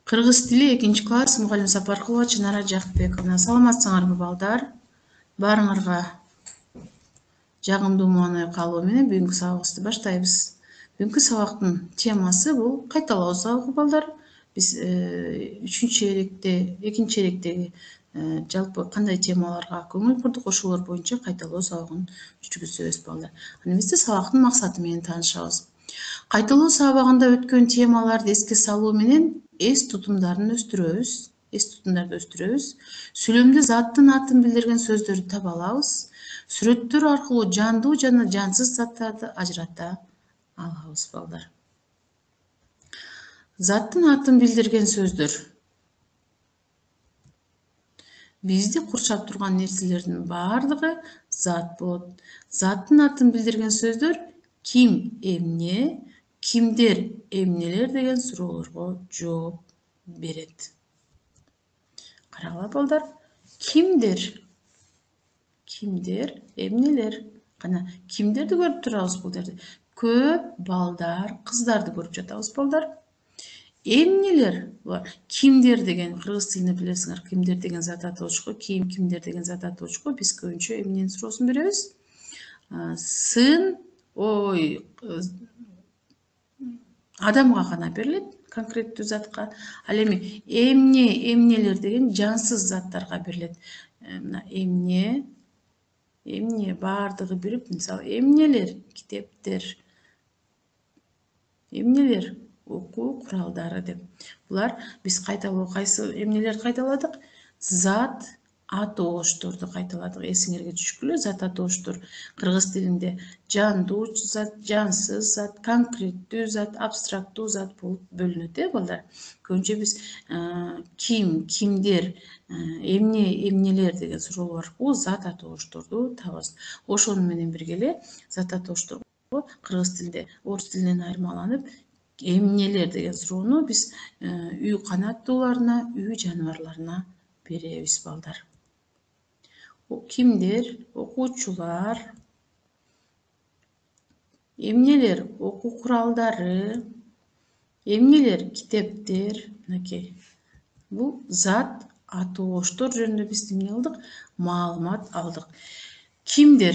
Кыргыз тили 2-класс мугалим Сапаркулова Чынара Жакпековна. Саламатсыңарбы балдар? Барыңарга жагымдуу маанай калуу менен бүгүнкү сабагыбызды баштайбыз. Бүгүнкү сабактын темасы бул кайталоо сабагы балдар. Биз 2 черектеги жалпы кандай темаларга көңүл бурдук, ошолор боюнча кайталоо сабагын жүргүзөбүз балдар. Аны эмесе сабактын максаты менен таанышабыз. Кайталоо сабагында өткөн темаларды эске салуу менен эс тутумдарын өстүрөбүз. Сүйлөмдө заттын атын билдирген сөздөрдү таба алабыз. Сүрөттөр аркылуу жандуу жана жансыз заттарды ажырата алабыз балдар. Заттын атын билдирген сөздөр бизди курчап турган нерселердин баардыгы зат болот. Заттын атын билдирген сөздөр ким, эмне, кимдер, эмнелер деген суроолорго жооп берет. Карагыла балдар, кимдер, эмнелер. Кана кимдерди көрүп турабыз бул жерде. Көп балдар, кыздарды көрүп жатабыз балдар. Эмнелер бар. Кимдер деген кыргыз тилинде билесиңер, кимдер деген зат атоочко, кимдер деген зат атоочко биз көбүнчө эмненин суроосун беребиз. Сын, адамга гана берилет, конкреттүү затка. Ал эми эмнелер деген жансыз заттарга берилет. Мына эмне баардыгы бирип, мисалы эмнелер, китептер, эмнелер, окуу куралдары деп. Булар биз кайталоо кайсы эмнелерди кайталадык? Зат атоошторду кайталадык. Эсиңерге түшкүлө, зат атооштор кыргыз тилинде жандуу зат, жансыз зат, конкреттүү зат, абстрактуу зат болуп бөлүнөт, балдар. Көбүнчө биз кимдер, эмнелер деген суроолор аркылуу зат атоошторду табабыз. Ошону менен бирге эле зат атоошторго кыргыз тилинде орус тилинен айырмаланып, эмнелер деген суроону биз үй канаттууларына, үй жаныбарларына беребиз балдар. Кимдер, окуучулар, эмнелер, окуу куралдары, эмнелер, китептер, мынакей. Бул зат атооштор жөнүндө биз эмне кылдык? Маалымат алдык. Кимдер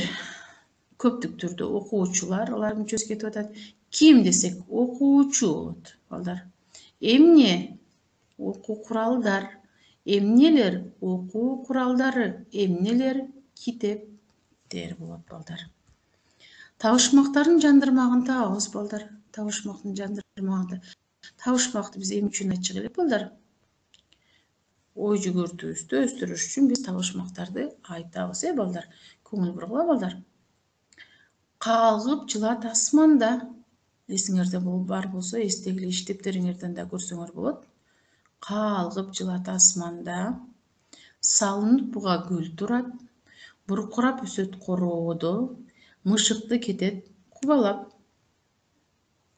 көптүк түрдө окуучулар, алардын мүчөсү кетип атат. Ким десек окуучу болот, балдар. Эмне, окуу куралдар, эмнелер, окуу куралдары, эмнелер, китептер болот, балдар. Табышмактардын жандырмагын табабыз, балдар. Табышмактын жандырмагында. Табышмакты биз эмне үчүн айтчу керек, балдар? Ой жүгүртүүбүздү өстүрүш үчүн биз табышмактарды айтабыз, балдар. Көңүл бургула, балдар. Калгып жылат асманда. Эсиңерде бар болсо, эстегиле иштептериңерден да көрсөңөр болот. Калгып жылат асманда, салынып буга гүл турат, буркурап өсөт короодо, мышыкты кетет кубалап.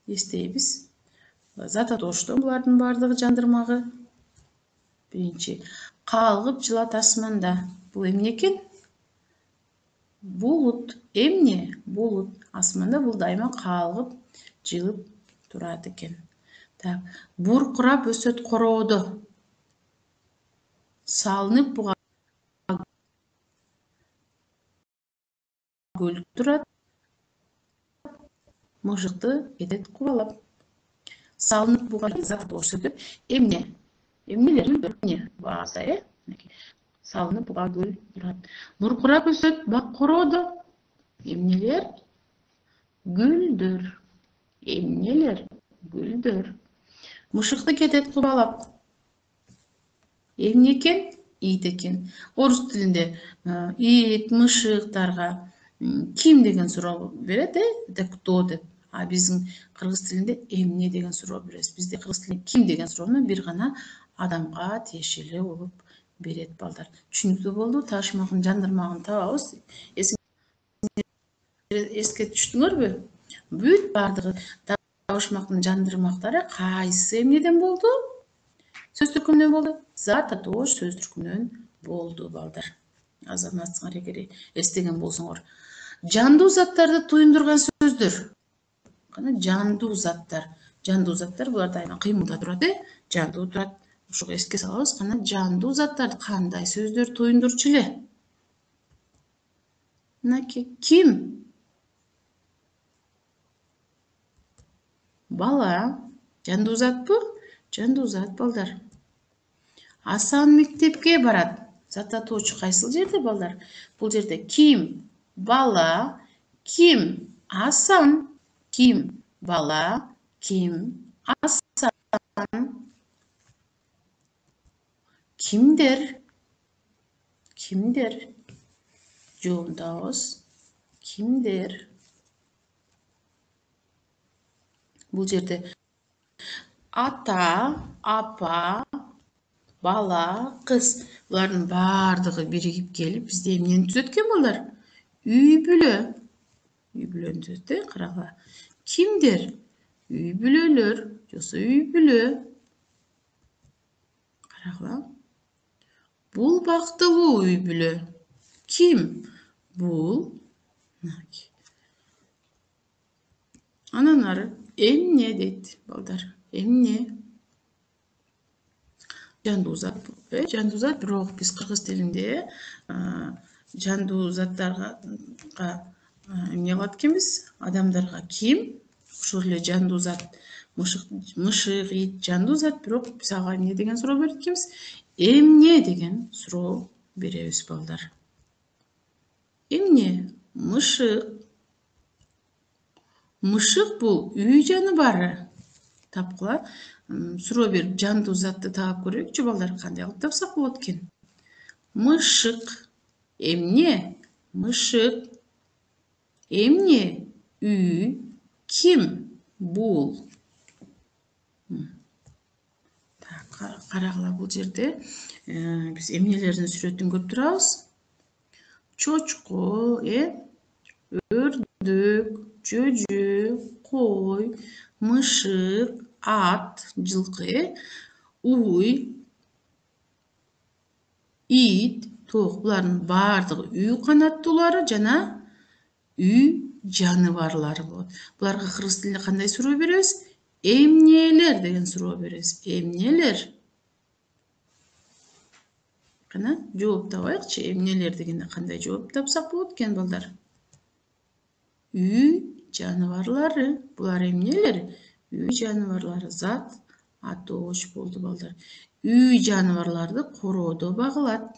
Эстейбиз. Зат атооштор булардын баардыгы жандырмагы. Биринчи, калгып жылат асманда. Бул эмне экен? Булут. Эмне? Булут. Асманда бул дайыма калгып, жылып турат экен. Буркурап өсөт короодо. Салынып буга гүл турат, мышыкты кетет кубалап. Салынып буга зат атоошторду эмне? Эмнелер бааса, салынып буга гүл турат. Буркурап өсөт бак короодо. Эмнелер? Гүлдөр. Эмнелер? Гүлдөр. Мышыкты кетет кубалап. Эмне экен? Ит экен. Орус тилинде ит, мышыктарга ким деген суроо берет, это кто деп. А биздин кыргыз тилинде эмне деген суроо беребиз. Бизде кыргыз тилинде ким деген суроону бир гана адамга тиешелүү болуп берет, балдар. Түшүнүктүү болду. Табышмактын жандырмагын табабыз. Эске түштүңөрбү? Бүт баардыгы табышмактын жандырмактары кайсы эмнеден болду? Сөз түркүмүнөн болду. Зат атоош сөз түркүмүнөн болду, балдар. Азаматсыңар эгер эстеген болсоңор. Жандуу заттарды туюндурган сөздөр. Кана жандуу заттар. Жандуу заттар булар дайыма кыймылда турат, жандуу турат. Ошого эске салабыз. Кана жандуу заттарды кандай сөздөр туюндурчу эле? Мынакей ким? Бала. Жандуу затпы? Жандуу зат балдар. Асан мектепке барат. Зат атоочу кайсыл жерде балдар? Бул жерде ким? Бала. Ким? Асан. Ким? Бала. Ким? Асан. Kimdir? Kimdir? Жообун табабыз. Kimdir? Бул жерде ата, апа, бала, кыз. Булардын баардыгы биригип келип бизде эмнени түзөт экен балдар? Үй бүлө. Үй бүлөнү түзөт, карагыла. Kimdir? Үй бүлөлөр, жосо үй бүлө. Карагыла. Бул бактылуу үй бүлө. Kim? Бул. Анан ары эмне дейт балдар? Эмне? Жандуу зат. Жандуу зат, бирок биз кыргыз тилинде жандуу заттарга эмне кылат экенбиз? Адамдарга ким? Ошол эле жандуу зат. Мышык, ит жандуу зат, бирок биз ага эмне деген суроо берет экенбиз? Эмне деген суроо беребиз балдар. Эмне? Мышык. Мышык бул үй жаныбары. Тапкыла. Суроо берип жандуу затты таап көрөйүкчү балдар. Кандай кылып тапсак болот экен? Мышык. Эмне? Мышык. Эмне? Үй. Ким? Бул. Карагыла, бул жерде биз эмнелердин сүрөтүн көрүп турабыз. Чочко, өрдөк, жөжө, кой, мышык, ат, жылкы, уй, ит, тоок. Булардын баардыгы үй канаттуулары жана үй жаныбарлары болот. Буларга кыргыз тилинде кандай суроо беребиз? Эмнелер деген суроо беребиз. Эмнелер? Кана жооп табайыкчы. Эмнелер дегенде кандай жооп тапсак болот экен балдар? Үй жаныбарлары. Булар эмнелер? Үй жаныбарлары. Зат атооч болду балдар. Үй жаныбарларды короодо багылат.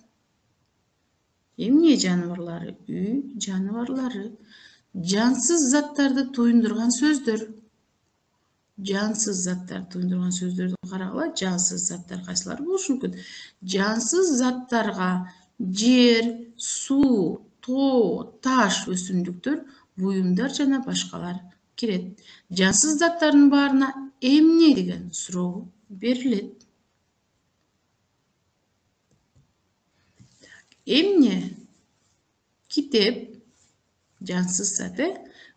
Эмне жаныбарлары? Үй жаныбарлары. Жансыз заттарды туюндурган сөздөр. Жансыз заттар туюндурган сөздөрдү карагыла. Жансыз заттар кайсылар болушу мүмкүн? Жансыз заттарга жер, суу, тоо, таш, өсүмдүктөр, буюмдар жана башкалар кирет. Жансыз заттардын баарына эмне деген суроо берилет. Эмне? Китеп. Жансыз зат,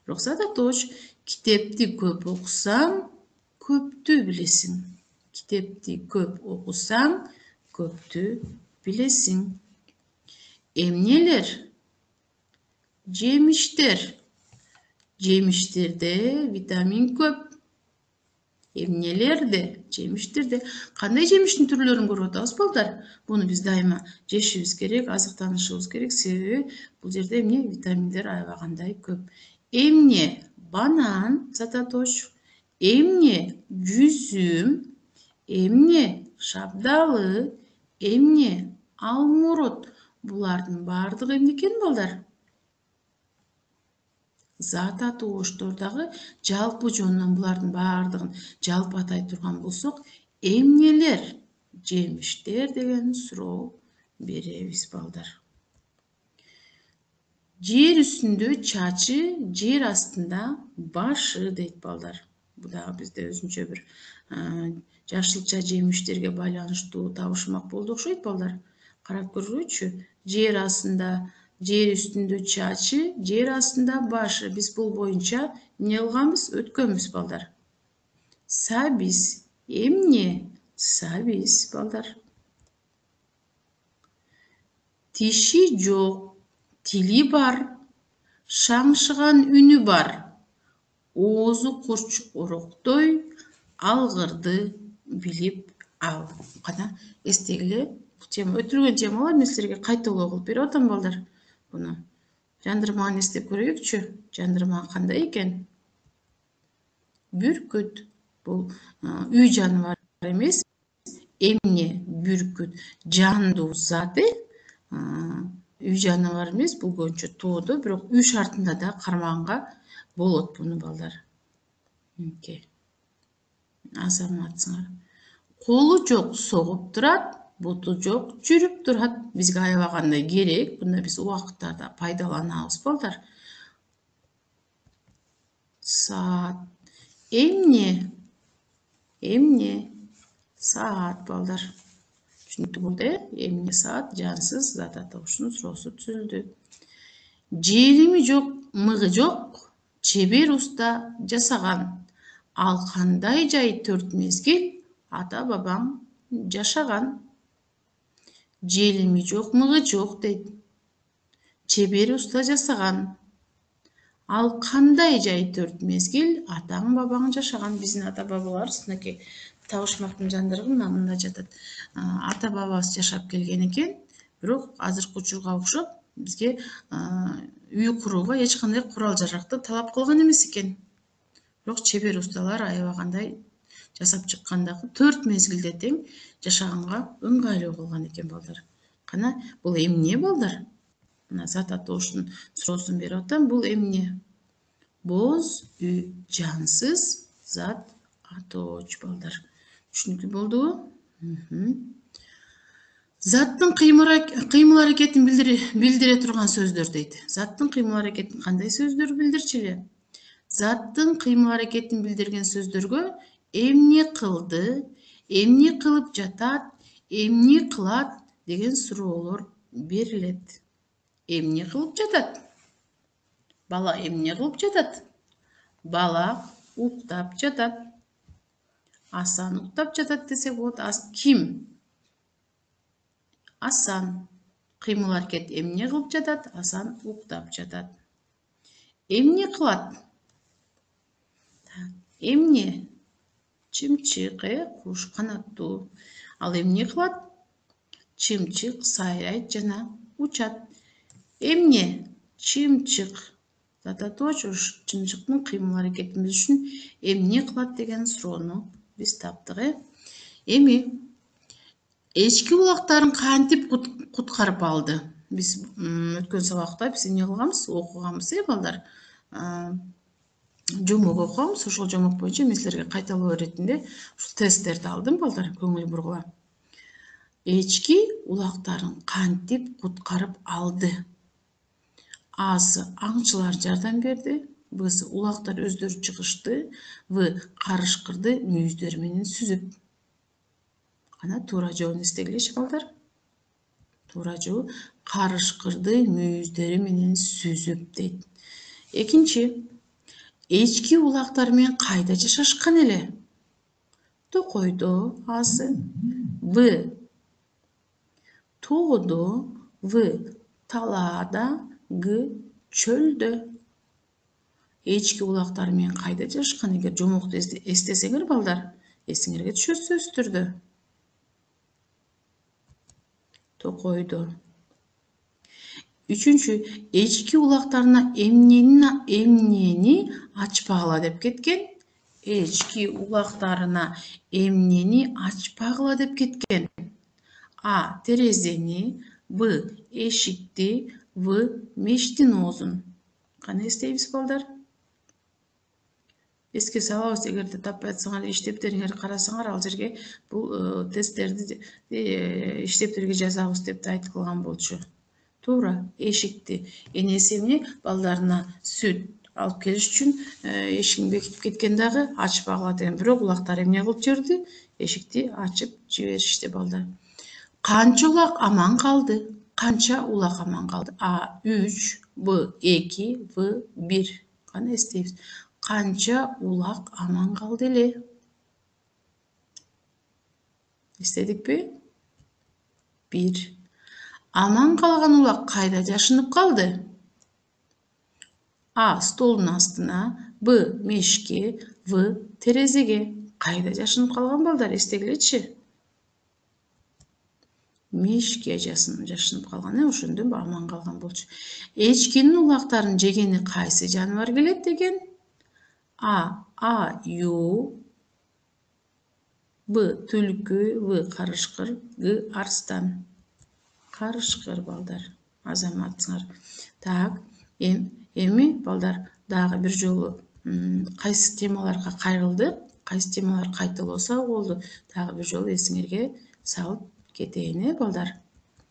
бирок зат атооч. Китепти көп окусаң, көптү билесиң. Китепти көп окусаң, көптү билесиң. Эмнелер? Жемиштер. Жемиштерде витамин көп. Эмнелерде? Жемиштерде. Кандай жемиштин түрлөрүн көрүп атабыз балдар? Буну биз дайыма жешибиз керек, азыктанышыбыз керек. Себеби бул жерде эмне? Витаминдер аябагандай көп. Эмне? Банан, зат атооч. Эмне? Жүзүм. Эмне? Шабдалы. Эмне? Алмурут. Булардын баардыгы эмне экен балдар? Зат атоочтордогу жалпы жонунан булардын баардыгын жалпы атай турган болсок, эмнелер? Жемиштер деген суроо беребиз балдар. Жер үстүндө чачы, жер астында башы дейт балдар. Бул дагы бизде өзүнчө бир жашылча жемиштерге байланыштуу табышмак болду окшойт балдар. Карап көргүлөчү. Жер астында, жер үстүндө чачы, жер астында башы. Биз бул боюнча эмне кылганбыз? Өткөнбүз балдар. Сабиз. Эмне? Сабиз балдар. Тиши жок, тили бар, шаңшыган үнү бар. Оозу курч ороктой, алгырды билип Ал кана эстегиле, тема өтүлгөн темалар мен силерге кайталоо кылып берип атам балдар. Буну жандырманы эстеп көрөйүкчү. Жандырма кандай экен? Бүркүт. Бул үй жаныбары эмес, эмне бүркүт жандуу зат үй жаныбары эмес, бул көбүнчө тоодо, бирок үй шартында да кармаганга болот буну балдар. Мынтип азаматсыңар. Колу жок согуп турат, буту жок жүрүп турат. Бизге аябагандай керек. Буну биз убакыттарда пайдаланабыз балдар. Саат. Эмне? Эмне? Саат балдар. Түшүнүктүү болду, эмне саат жансыз зат атоошунун суроосу түзүлдү. Желими жок, мыгы жок, чебер уста жасаган. Ал кандай жай 4 мезгил ата бабаң жашаган. Желими жок, мыгы жок дейт. Чебер уста жасаган. Ал кандай жай 4 мезгил атаң бабаң жашаган. Биздин ата бабалар сынакей табышмактын жандырыгы мында жатат. Ата бабабыз жашап келген экен, бирок азыркы учурга окшоп бизге үй курууга эч кандай курал жаракты талап кылган эмес экен. Бирок чебер усталар аябагандай жасап чыккандагы 4 мезгилде тең жашаганга ыңгайлуу кылган экен балдар. Кана бул эмне балдар? Мына зат атоошунун суроосун берип атам. Бул эмне? Боз үй жансыз зат атооч балдар. Түшүнүктүү болдубу? Заттын кыймыл аракетин билдире турган сөздөр дейт. Заттын кыймыл аракетин кандай сөздөр билдирчү эле? Заттын кыймыл аракетин билдирген сөздөргө эмне кылды, эмне кылып жатат, эмне кылат деген суроолор берилет. Эмне кылып жатат? Бала эмне кылып жатат? Бала уктап жатат. Асан уктап жатат десек болот. Ким? Асан. Кыймыл аракет эмне кылып жатат? Асан уктап жатат. Эмне кылат? Эмне? Чымчык, куш канаттуу. Ал эмне кылат? Чымчык сайрайт жана учат. Эмне? Чымчык. Зат атооч чымчыктын кыймыл аракетин билиш үчүн эмне кылат деген суроону биз таптык. Эми эчки улактарын кантип куткарып алды? Биз өткөн сабакта биз эмне кылганбыз? Окуганбыз, балдар. Жомок окуганбыз. Ошол жомок боюнча мен силерге кайталоо иретинде ушул тесттерди алдым балдар, көңүл бургула. Эчки улактарын кантип куткарып алды? A'сы аңчылар жардам берди, Б'сы улактар өздөрү чыгышты, В карышкырды мүйүздөрү менен сүзүп. Кана туура жообун эстегилечи балдар. Туура жообу карышкырды мүйүздөрү менен сүзүп дейт. Экинчи, эчки улактар менен кайда жашашкан эле? Токойдо, A'сы. В тоодо, В талаада, Г чөлдө. Эчки улактар менен кайда жашашкан? Эгер жомокту эстесеңер балдар, эсиңерге түшөт сөзсүз түрдө. Токойдо. Үчүнчү, эчки улактарына эмнени ачпагыла деп кеткен? Эчки улактарына эмнени ачпагыла деп кеткен? А. Терезени, Б. Эшикти, В. Мештин оозун. Кана эстейбиз балдар? Эске салабыз, эгерде таппай атсаңар, иштептериңерди карасаңар, ал жерге бул тесттерди иштептерге жазабыз деп да айтылган болчу. Туура, эшикти. Энеси эмне? Балдарына сүт алып келиш үчүн эшигин бекитип кеткен дагы ачпагыла деген. Бирок улактар эмне кылып жиберди? Эшикти ачып жиберишти балдар. Канча улак аман калды? Канча улак аман калды? А. 3, Б. 2, В. 1. Кана эстейбиз. Канча улак аман калды эле? Эстедикпи? 1. Аман калган улак кайда жашынып калды? А. Столдун астына, Б. Мешке, В. Терезеге. Кайда жашынып калган балдар? Эстегилечи. мешке жашынып калган, ошондон аман калган болчу. Эчкинин улактарын жегени кайсы жаныбар келет деген? А. Аю. Б. Түлкү. В. Карышкыр. Г. Арстан. Карышкыр балдар. Азаматсыңар. Так, эми балдар дагы бир жолу кайсы темаларга кайрылдык, кайсы темалар кайталоосо болду. Дагы бир жолу эсиңерге салып кетейин, балдар.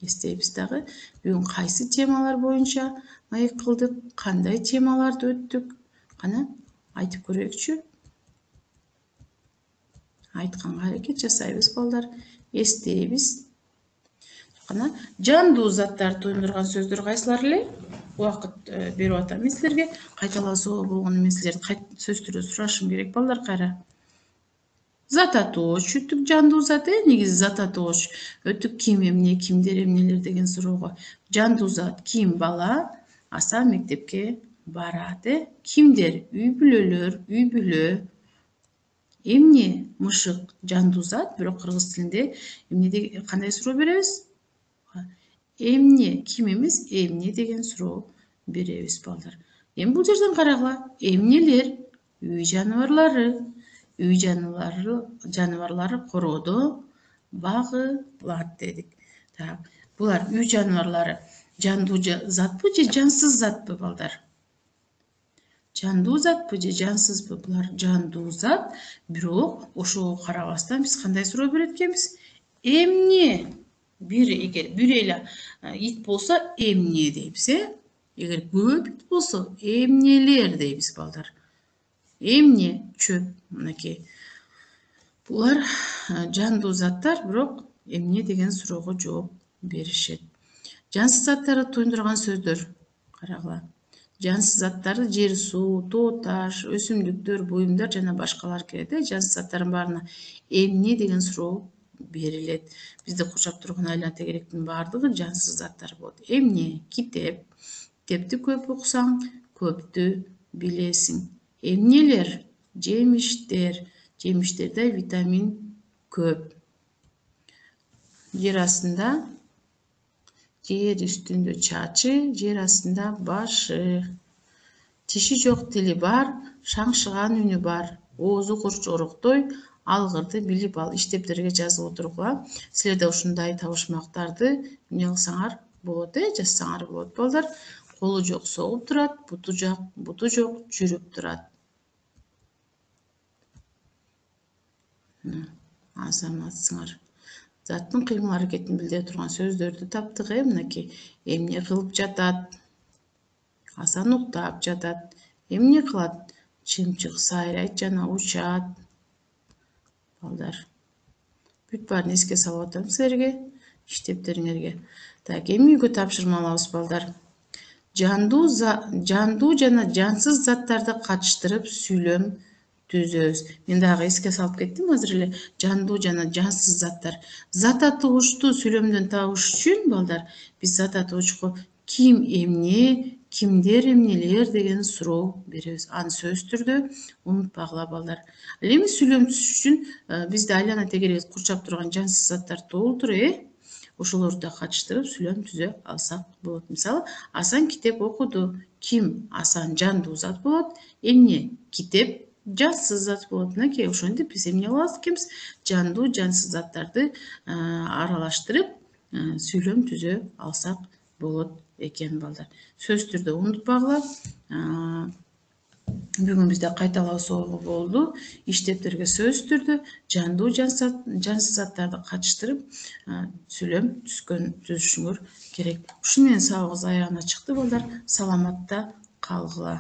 Эстейбиз дагы. Бүгүн кайсы темалар боюнча маек кылдык, кандай темаларды өттүк? Кана айтып көрөйүкчү. Айтканга аракет жасайбыз, балдар. Эстейбиз. Кана жандуу заттар туюндурган сөздөр кайсылар эле? Убакыт берип атам мен силерге. Кайталасоо болгону мен силерди сөзтүрө сурашым керек, балдар, кайра. Зат атооч өттүк, жандуу зат, негизи зат атооч өттүк. Ким эмне, кимдер эмнелер деген суроого. Жандуу зат ким? Бала. Аса мектепке барат, Кимдер? Үй бүлөлөр, үй бүлө. Эмне? Мышык жандуу зат, бирок кыргыз тилинде эмне деген кандай суроо беребиз? Эмне, ким эмес, эмне деген суроо беребиз, балдар. Эми бул жерден карагыла. Эмнелер? Үй жаныбарлары. Үй жаныбарлары короодо багылат дедик. Так, булар үй жаныбарлары жандуу затпы же жансыз затпы, балдар? Жандуу затпы же жансызбы? Булар жандуу зат, бирок ошого карабастан биз кандай суроо берет экенбиз? Эмне? Эгер бир эле ит болсо эмне дейбиз, Эгер көп ит болсо эмнелер дейбиз, балдар. Эмне? Чөп, мынакей. Булар жандуу заттар, бирок эмне деген суроого жооп беришет. Жансыз заттарды туюндурган сөздөр карагыла. Жансыз заттарды жер, суу, тоо, таш, өсүмдүктөр, буюмдар жана башкалар кирет. Жансыз заттардын баарына эмне деген суроо берилет. Бизди курчап турган айлана тегеректин баардыгы жансыз заттар болот. Эмне? Китеп. Китепти көп окусаң, көптү билесиң. Эмнелер? Жемиштер. Жемиштерде витамин көп. Жер астында, жер үстүндө чачы, жер астында башы. Тиши жок, тили бар, шаңшыган үнү бар. Оозу курчороктой, алгырды билип ал. Иштептерге жазып отургула. Силер да ушундай табышмактарды эмне кылсаңар болот, жазсаңар болот, балдар. Колу жок согуп турат, буту жок жүрүп турат. Азаматсыңар. Заттын кыймыл аракетин билдире турган сөздөрдү таптык, мынакей. Эмне кылып жатат? Асан уктап жатат. Эмне кылат? Чымчык сайрайт жана учат. Балдар. Бүт баарын эске салып атам силерге, иштептериңерге. Так, эми үйгө тапшырма алабыз, балдар. Жандуу жана жансыз заттарды катыштырып сүйлөм түзөбүз. Мен дагы эске салып кеттим азыр эле. Жандуу жана жансыз заттар. Зат атоочту сүйлөмдөн табыш үчүн, балдар, биз зат атоочко ким эмне, кимдер эмнелер деген суроо беребиз. Аны сөз түрдө унутпагыла, балдар. Ал эми сүйлөм түзүш үчүн бизди айлана тегерек курчап турган жансыз заттар толтур, ошолорду да катыштырып сүйлөм түзө алсак болот. Мисалы, Асан китеп окуду. Ким? Асан жандуу зат болот. Эмне? Китеп жансыз зат болот. Мынакей, ошентип биз эмне кылабыз экенбиз? Жандуу, жансыз заттарды аралаштырып сүйлөм түзө алсак болот экен, балдар. Сөз түрдө унутпагыла. Бүгүн бизде кайталоосу болду. Иштептерге сөз түрдө жандуу, жансыз заттарды катыштырып сүйлөм түзүшүңөр керек. Ушуну менен сабагыбыз аягына чыкты, балдар. Саламатта калгыла.